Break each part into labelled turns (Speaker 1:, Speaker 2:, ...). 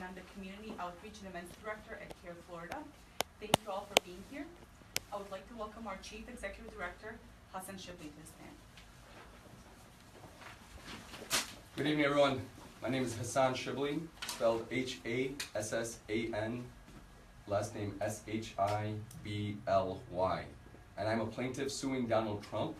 Speaker 1: I'm the Community Outreach and Events Director at CARE Florida. Thank you all for being here. I would like to welcome our Chief Executive Director, Hassan Shibly, to the stand.
Speaker 2: Good evening, everyone. My name is Hassan Shibly, spelled H-A-S-S-A-N, last name S-H-I-B-L-Y. And I'm a plaintiff suing Donald Trump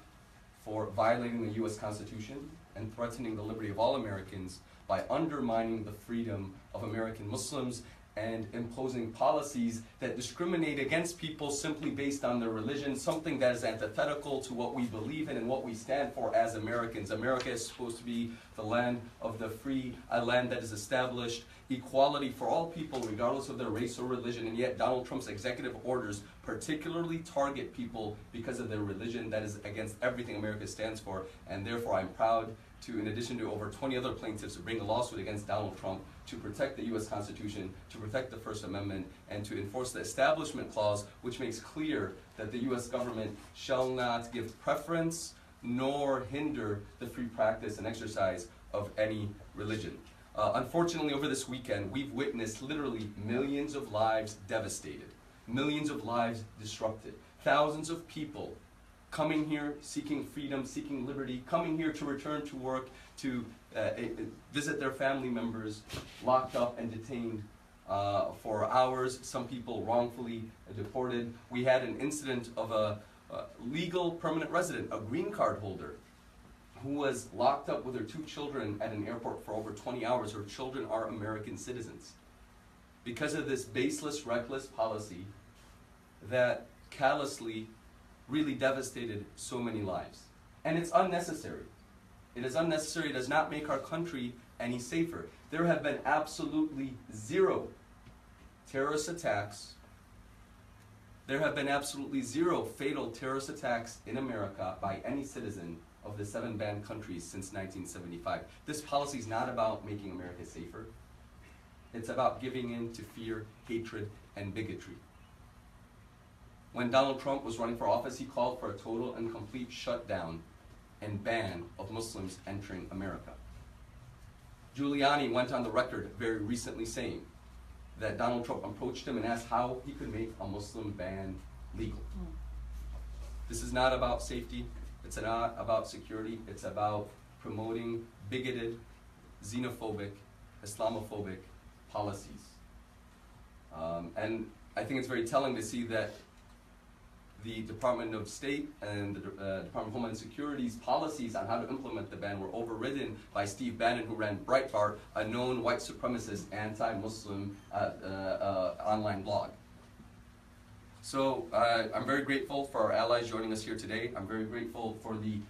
Speaker 2: for violating the U.S. Constitution and threatening the liberty of all Americans by undermining the freedom of American Muslims and imposing policies that discriminate against people simply based on their religion, something that is antithetical to what we believe in and what we stand for as Americans. America is supposed to be the land of the free, a land that has established equality for all people regardless of their race or religion, and yet Donald Trump's executive orders particularly target people because of their religion. That is against everything America stands for, and therefore I'm proud to, in addition to over 20 other plaintiffs, to bring a lawsuit against Donald Trump to protect the U.S. Constitution, to protect the First Amendment, and to enforce the Establishment Clause, which makes clear that the U.S. government shall not give preference nor hinder the free practice and exercise of any religion. Unfortunately, over this weekend, we've witnessed literally millions of lives devastated, millions of lives disrupted, thousands of people coming here seeking freedom, seeking liberty, coming here to return to work, to visit their family members, locked up and detained for hours, some people wrongfully deported. We had an incident of a legal permanent resident, a green card holder, who was locked up with her 2 children at an airport for over 20 hours. Her children are American citizens. Because of this baseless, reckless policy that callously really devastated so many lives. And it's unnecessary. It is unnecessary. It does not make our country any safer. There have been absolutely 0 terrorist attacks. There have been absolutely 0 fatal terrorist attacks in America by any citizen of the 7 banned countries since 1975. This policy is not about making America safer. It's about giving in to fear, hatred, and bigotry. When Donald Trump was running for office, he called for a total and complete shutdown and ban of Muslims entering America. Giuliani went on the record very recently saying that Donald Trump approached him and asked how he could make a Muslim ban legal. This is not about safety. It's not about security. It's about promoting bigoted, xenophobic, Islamophobic policies. And I think it's very telling to see that the Department of State and the Department of Homeland Security's policies on how to implement the ban were overridden by Steve Bannon, who ran Breitbart, a known white supremacist, anti-Muslim online blog. So I'm very grateful for our allies joining us here today. I'm very grateful for the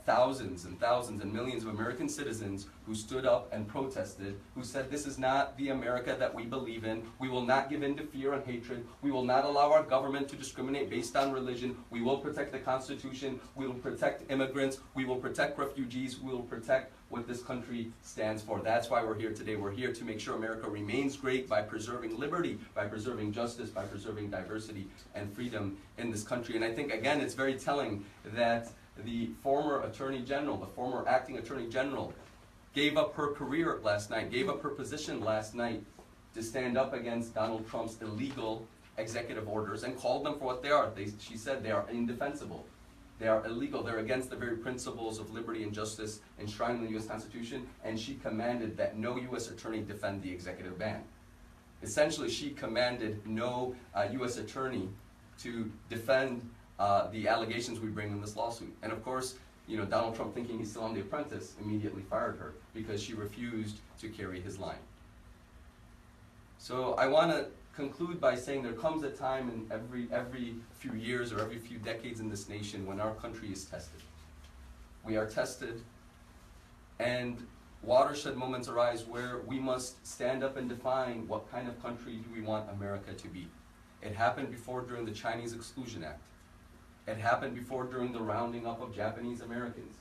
Speaker 2: thousands and thousands and millions of American citizens who stood up and protested, who said this is not the America that we believe in. We will not give in to fear and hatred. We will not allow our government to discriminate based on religion. We will protect the Constitution. We will protect immigrants. We will protect refugees. We will protect what this country stands for. That's why we're here today. We're here to make sure America remains great by preserving liberty, by preserving justice, by preserving diversity and freedom in this country. And I think, again, it's very telling that the former Attorney General, the former acting Attorney General, gave up her career last night, gave up her position last night to stand up against Donald Trump's illegal executive orders and called them for what they are. She said they are indefensible. They are illegal. They're against the very principles of liberty and justice enshrined in the U.S. Constitution, and she commanded that no U.S. attorney defend the executive ban. Essentially, she commanded no U.S. attorney to defend the allegations we bring in this lawsuit. And of course, Donald Trump, thinking he's still on The Apprentice, immediately fired her because she refused to carry his line. So I want to conclude by saying there comes a time in every few years or every few decades in this nation when our country is tested. We are tested, and watershed moments arise where we must stand up and define what kind of country do we want America to be. It happened before during the Chinese Exclusion Act. It happened before during the rounding up of Japanese Americans.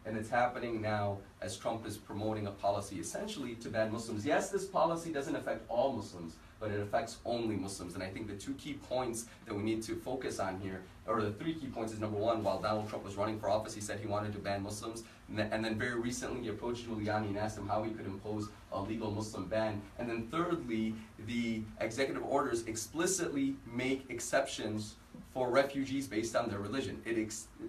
Speaker 2: And it's happening now as Trump is promoting a policy essentially to ban Muslims. Yes, this policy doesn't affect all Muslims, but it affects only Muslims. And I think the two key points that we need to focus on here, or the three key points, is number one, while Donald Trump was running for office, he said he wanted to ban Muslims. And then very recently he approached Giuliani and asked him how he could impose a legal Muslim ban. And then thirdly, the executive orders explicitly make exceptions for refugees based on their religion. It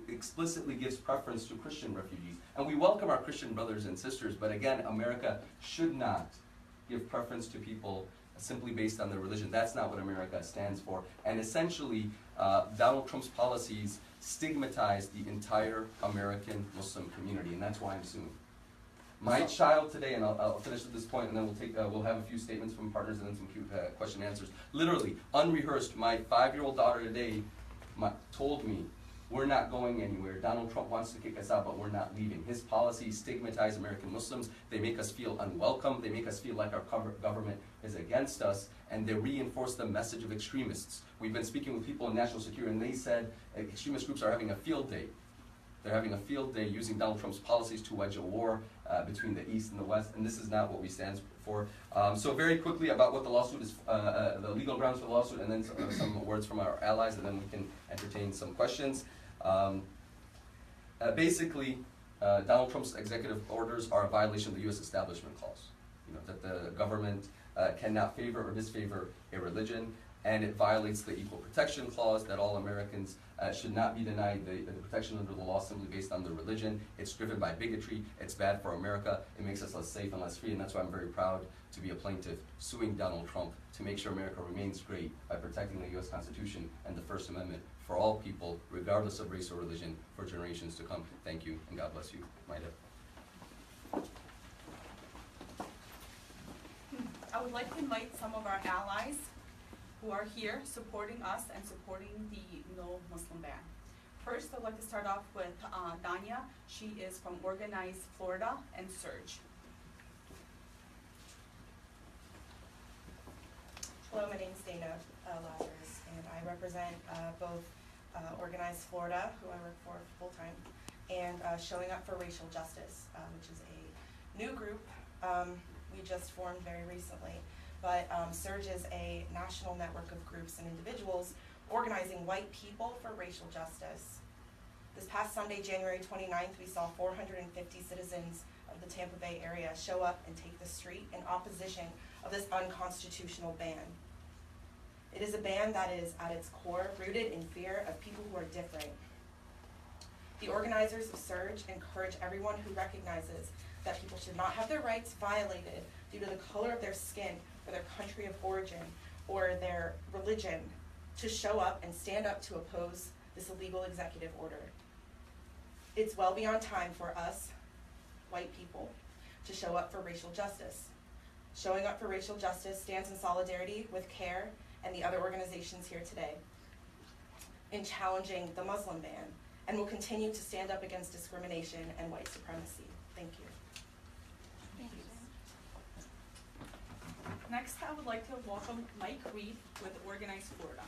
Speaker 2: explicitly gives preference to Christian refugees. And we welcome our Christian brothers and sisters, but again, America should not give preference to people simply based on their religion. That's not what America stands for. And essentially, Donald Trump's policies stigmatize the entire American Muslim community, and that's why I'm suing. My child today, and I'll finish at this point, and then we'll have a few statements from partners and then some cute question and answers. Literally, unrehearsed, my 5-year-old daughter today told me, we're not going anywhere. Donald Trump wants to kick us out, but we're not leaving. His policies stigmatize American Muslims. They make us feel unwelcome. They make us feel like our government is against us, and they reinforce the message of extremists. We've been speaking with people in national security, and they said extremist groups are having a field day. They're having a field day using Donald Trump's policies to wage a war between the East and the West, and this is not what we stand for. So very quickly about what the lawsuit is, the legal grounds for the lawsuit, and then some words from our allies, and then we can entertain some questions. Basically, Donald Trump's executive orders are a violation of the U.S. Establishment Clause. You know, that the government cannot favor or disfavor a religion, and it violates the Equal Protection Clause, that all Americans should not be denied the protection under the law simply based on their religion. It's driven by bigotry. It's bad for America. It makes us less safe and less free, and that's why I'm very proud to be a plaintiff suing Donald Trump to make sure America remains great by protecting the U.S. Constitution and the First Amendment for all people, regardless of race or religion, for generations to come. Thank you, and God bless you, Maida.
Speaker 1: I would like to invite some of our allies who are here supporting us and supporting the no Muslim ban. First, I'd like to start off with Danya. She is from Organize Florida and Surge.
Speaker 3: Hello, my name is Dana Lazarus, and I represent both Organize Florida, who I work for full-time, and Showing Up for Racial Justice, which is a new group we just formed very recently. But Surge is a national network of groups and individuals organizing white people for racial justice. This past Sunday, January 29th, we saw 450 citizens of the Tampa Bay area show up and take the street in opposition of this unconstitutional ban. It is a ban that is, at its core, rooted in fear of people who are different. The organizers of Surge encourage everyone who recognizes that people should not have their rights violated due to the color of their skin, or their country of origin, or their religion, to show up and stand up to oppose this illegal executive order. It's well beyond time for us, white people, to show up for racial justice. Showing Up for Racial Justice stands in solidarity with CARE and the other organizations here today in challenging the Muslim ban, and will continue to stand up against discrimination and white supremacy. Thank you.
Speaker 1: Thank you. Next, I would like to welcome Mike Reed with Organize Florida.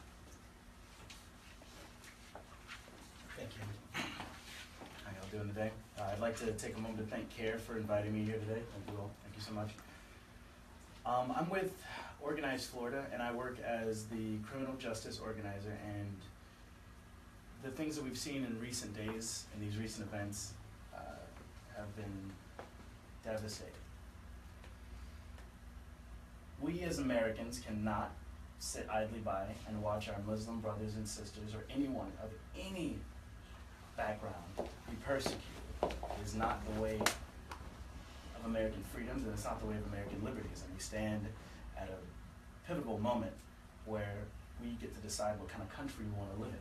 Speaker 4: Thank you. How y'all doing today? I'd like to take a moment to thank CARE for inviting me here today. Thank you all. Thank you so much. I'm with Organize Florida, and I work as the criminal justice organizer, and the things that we've seen in recent days, in these recent events, have been devastating. We as Americans cannot sit idly by and watch our Muslim brothers and sisters, or anyone of any background, be persecuted. It is not the way of American freedoms, and it's not the way of American liberties. And we stand at a pivotal moment where we get to decide what kind of country we want to live in.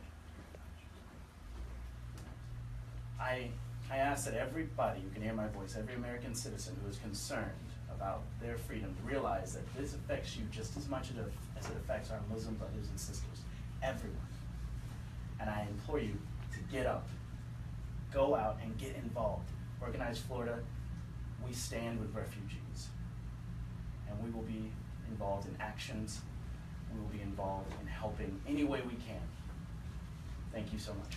Speaker 4: I ask that everybody who can hear my voice, every American citizen who is concerned about their freedom, to realize that this affects you just as much as it affects our Muslim brothers and sisters, everyone. And I implore you to get up, go out and get involved. Organize Florida, we stand with refugees, and we will be involved in actions. We will be involved in helping any way we can. Thank you so much.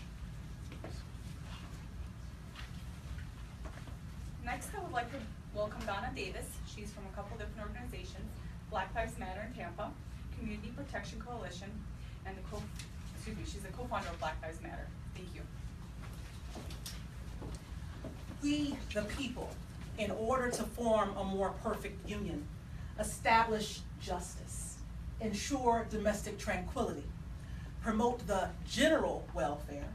Speaker 1: Next, I would like to welcome Donna Davis. She's from a couple different organizations, Black Lives Matter in Tampa, Community Protection Coalition, and she's a co-founder of Black Lives Matter. Thank you.
Speaker 5: We, the people, in order to form a more perfect union, establish justice, ensure domestic tranquility, promote the general welfare,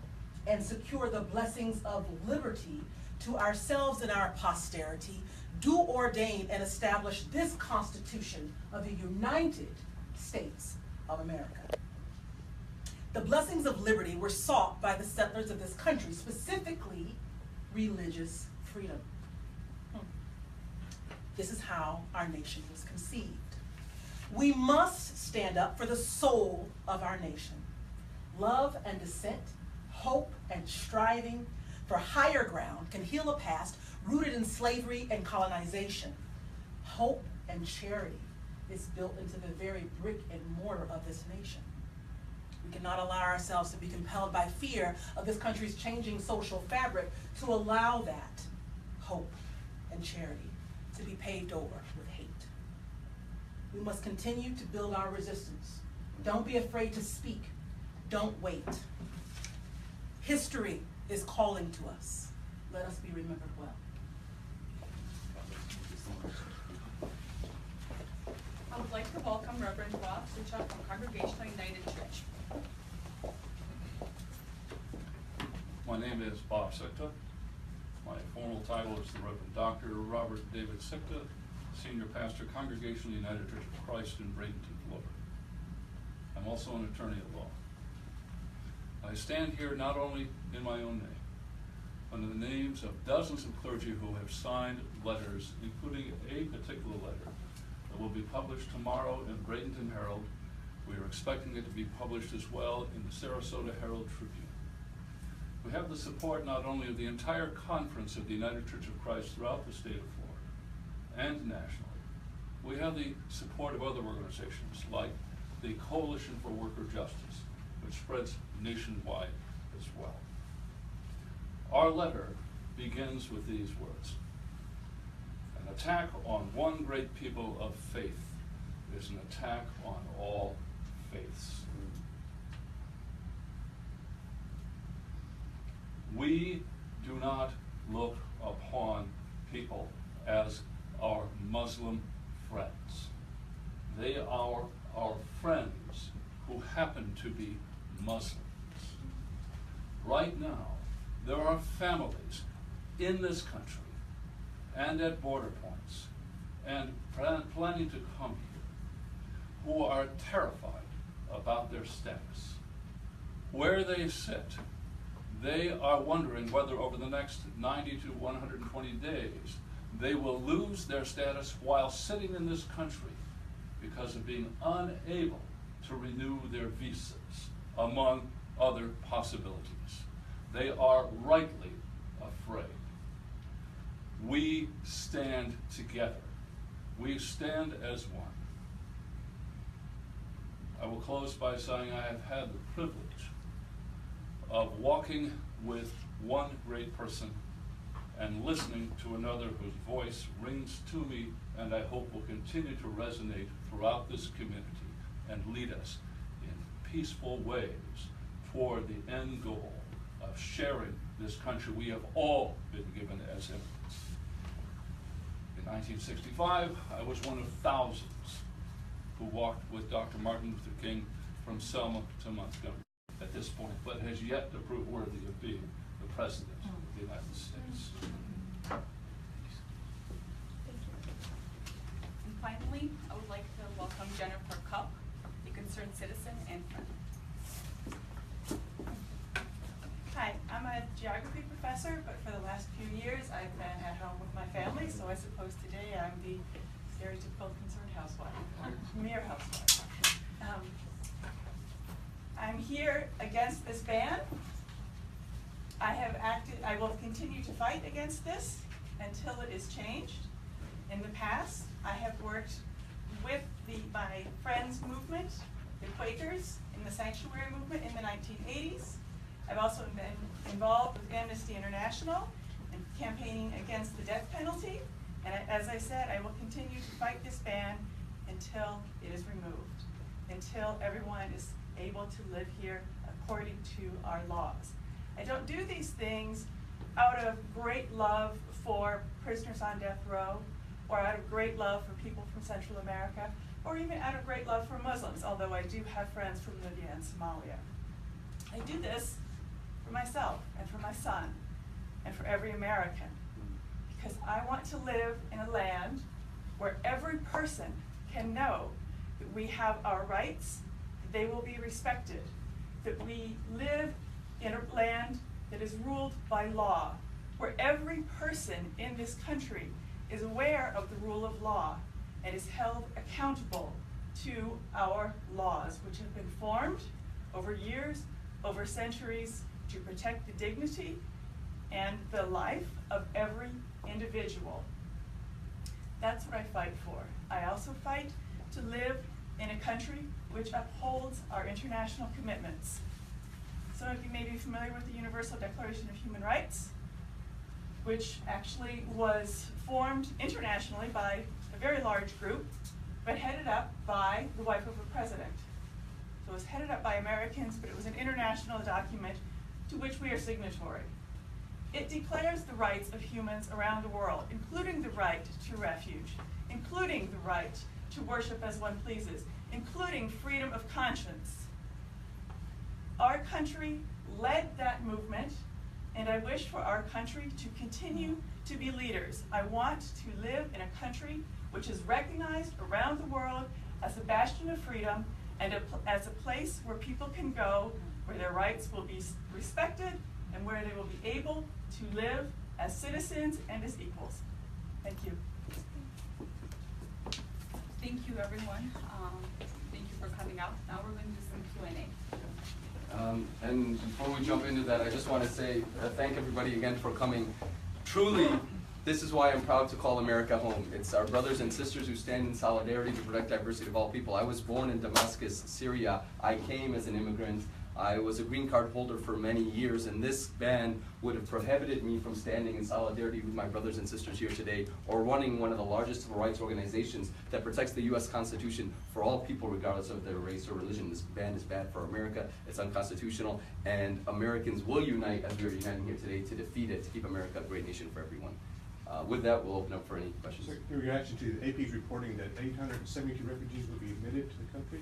Speaker 5: and secure the blessings of liberty to ourselves and our posterity, do ordain and establish this Constitution of the United States of America. The blessings of liberty were sought by the settlers of this country, specifically religious freedom. This is how our nation was conceived. We must stand up for the soul of our nation. Love and dissent, hope and striving for higher ground can heal a past rooted in slavery and colonization. Hope and charity is built into the very brick and mortar of this nation. We cannot allow ourselves to be compelled by fear of this country's changing social fabric to allow that hope and charity to be paved over with hate. We must continue to build our resistance. Don't be afraid to speak. Don't wait. History is calling to us. Let us be remembered well.
Speaker 1: I would like to welcome Reverend Bob Sucha from Congregational United Church.
Speaker 6: My name is Bob Sikta. My formal title is the Reverend Dr. Robert David Sikta, Senior Pastor, Congregational United Church of Christ in Bradenton, Florida. I'm also an attorney at law. I stand here not only in my own name, but in the names of dozens of clergy who have signed letters, including a particular letter that will be published tomorrow in Bradenton Herald. We are expecting it to be published as well in the Sarasota Herald Tribune. We have the support not only of the entire conference of the United Church of Christ throughout the state of Florida and nationally. We have the support of other organizations like the Coalition for Worker Justice, which spreads nationwide as well. Our letter begins with these words: an attack on one great people of faith is an attack on all faiths. We do not look upon people as our Muslim friends. They are our friends who happen to be Muslims. Right now, there are families in this country and at border points and planning to come here who are terrified about their status. Where they sit, they are wondering whether over the next 90 to 120 days they will lose their status while sitting in this country because of being unable to renew their visas, among other possibilities. They are rightly afraid. We stand together. We stand as one. I will close by saying I have had the privilege of walking with one great person and listening to another whose voice rings to me and I hope will continue to resonate throughout this community and lead us in peaceful ways toward the end goal of sharing this country we have all been given as immigrants. In 1965, I was one of thousands who walked with Dr. Martin Luther King from Selma to Montgomery at this point, but has yet to prove worthy of being the President of the United States.
Speaker 1: And finally, I would like to welcome Jennifer Cupp, a concerned citizen and friend.
Speaker 7: Hi, I'm a geography professor, but for the last few years I've been at home with my family, so I suppose today I'm the stereotypical concerned housewife, mere housewife. I'm here against this ban. I will continue to fight against this until it is changed. In the past, I have worked with my friends movement, the Quakers, in the sanctuary movement in the 1980s. I've also been involved with Amnesty International and campaigning against the death penalty. And as I said, I will continue to fight this ban until it is removed, until everyone is able to live here according to our laws. I don't do these things out of great love for prisoners on death row, or out of great love for people from Central America, or even out of great love for Muslims, although I do have friends from Libya and Somalia. I do this for myself and for my son and for every American, because I want to live in a land where every person can know that we have our rights, that they will be respected, that we live in a land that is ruled by law, where every person in this country is aware of the rule of law and is held accountable to our laws, which have been formed over years, over centuries, to protect the dignity and the life of every individual. That's what I fight for. I also fight to live in a country which upholds our international commitments. Some of you may be familiar with the Universal Declaration of Human Rights, which actually was formed internationally by a very large group, but headed up by the wife of a president. So it was headed up by Americans, but it was an international document to which we are signatory. It declares the rights of humans around the world, including the right to refuge, including the right to worship as one pleases, including freedom of conscience. Our country led that movement, and I wish for our country to continue to be leaders. I want to live in a country which is recognized around the world as a bastion of freedom and as a place where people can go, where their rights will be respected and where they will be able to live as citizens and as equals. Thank you.
Speaker 1: Thank you, everyone. Thank you for coming out. Now we're going to do some Q&A.
Speaker 2: And before we jump into that, I just want to say thank everybody again for coming. Truly, this is why I'm proud to call America home. It's our brothers and sisters who stand in solidarity to protect diversity of all people. I was born in Damascus, Syria. I came as an immigrant. I was a green card holder for many years, and this ban would have prohibited me from standing in solidarity with my brothers and sisters here today, or running one of the largest civil rights organizations that protects the U.S. Constitution for all people regardless of their race or religion. This ban is bad for America, it's unconstitutional, and Americans will unite as we are uniting here today to defeat it, to keep America a great nation for everyone. With that, we'll open up for any questions.
Speaker 8: In reaction to AP's reporting that 872 refugees will be admitted to the country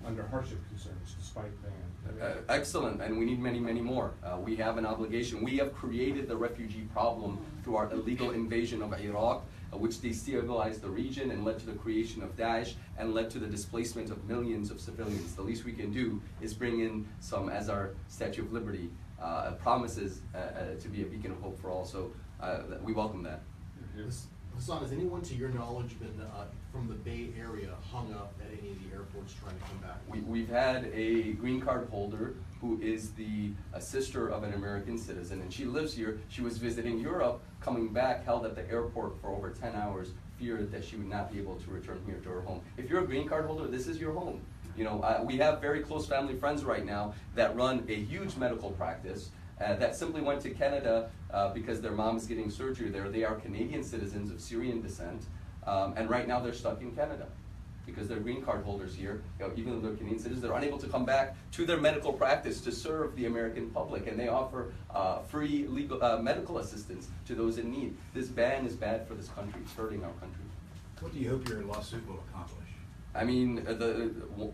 Speaker 8: under hardship concerns despite ban.
Speaker 2: Excellent, and we need many, many more. We have an obligation. We have created the refugee problem through our illegal invasion of Iraq, which destabilized the region and led to the creation of Daesh and led to the displacement of millions of civilians. The least we can do is bring in some, as our Statue of Liberty promises to be a beacon of hope for all. So we welcome that.
Speaker 9: Hassan, has anyone to your knowledge been from the Bay Area hung up at any of the airports trying to come back?
Speaker 2: We've had a green card holder who is the sister of an American citizen, and she lives here. She was visiting Europe, coming back, held at the airport for over 10 hours, feared that she would not be able to return here to her home. If you're a green card holder, this is your home. You know, we have very close family friends right now that run a huge medical practice that simply went to Canada because their mom is getting surgery there. They are Canadian citizens of Syrian descent, and right now they're stuck in Canada because they're green card holders here. You know, even though they're Canadian citizens, they're unable to come back to their medical practice to serve the American public, and they offer free legal medical assistance to those in need. This ban is bad for this country. It's hurting our country.
Speaker 10: What do you hope your lawsuit will accomplish?
Speaker 2: I mean,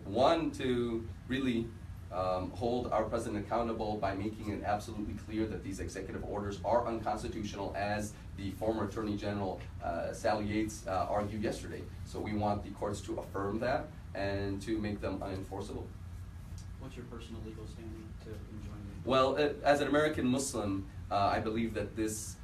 Speaker 2: one, to really hold our president accountable by making it absolutely clear that these executive orders are unconstitutional, as the former Attorney General Sally Yates argued yesterday. So we want the courts to affirm that and to make them unenforceable.
Speaker 11: What's your personal legal standing to enjoin the?
Speaker 2: Well, as an American Muslim, I believe that this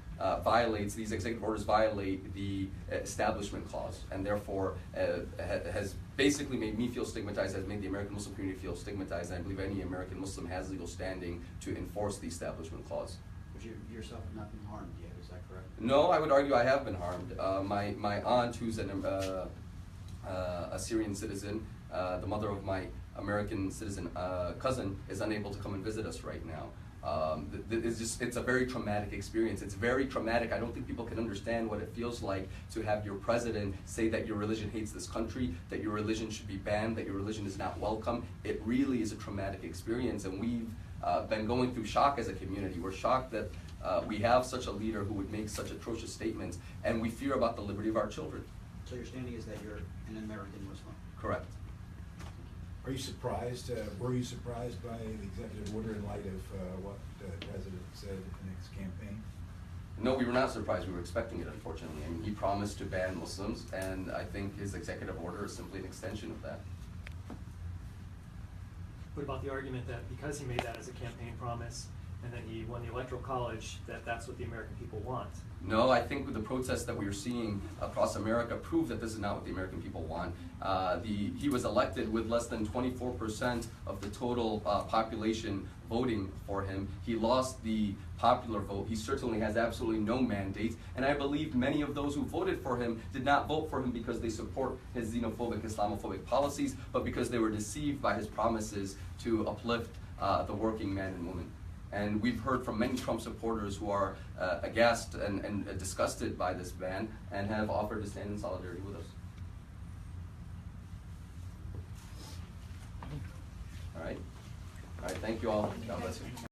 Speaker 2: these executive orders violate the Establishment Clause, and therefore has basically made me feel stigmatized, has made the American Muslim community feel stigmatized, and I believe any American Muslim has legal standing to enforce the Establishment Clause.
Speaker 11: But you yourself have not been harmed yet, is that correct?
Speaker 2: No, I would argue I have been harmed. My aunt, who's a Syrian citizen, the mother of my American citizen cousin, is unable to come and visit us right now. It's a very traumatic experience. It's very traumatic. I don't think people can understand what it feels like to have your president say that your religion hates this country, that your religion should be banned, that your religion is not welcome. It really is a traumatic experience, and we've been going through shock as a community. We're shocked that we have such a leader who would make such atrocious statements, and we fear about the liberty of our children.
Speaker 11: So your standing is that you're an American Muslim?
Speaker 2: Correct.
Speaker 10: Are you surprised, were you surprised by the executive order in light of what the president said in his campaign?
Speaker 2: No, we were not surprised. We were expecting it, unfortunately. I mean, he promised to ban Muslims, and I think his executive order is simply an extension of that.
Speaker 12: What about the argument that because he made that as a campaign promise and that he won the Electoral College, that that's what the American people want?
Speaker 2: No, I think the protests that we are seeing across America prove that this is not what the American people want. He was elected with less than 24% of the total population voting for him. He lost the popular vote. He certainly has absolutely no mandate. And I believe many of those who voted for him did not vote for him because they support his xenophobic, Islamophobic policies, but because they were deceived by his promises to uplift the working man and woman. And we've heard from many Trump supporters who are aghast and disgusted by this ban and have offered to stand in solidarity with us. All right, thank you all. God bless you.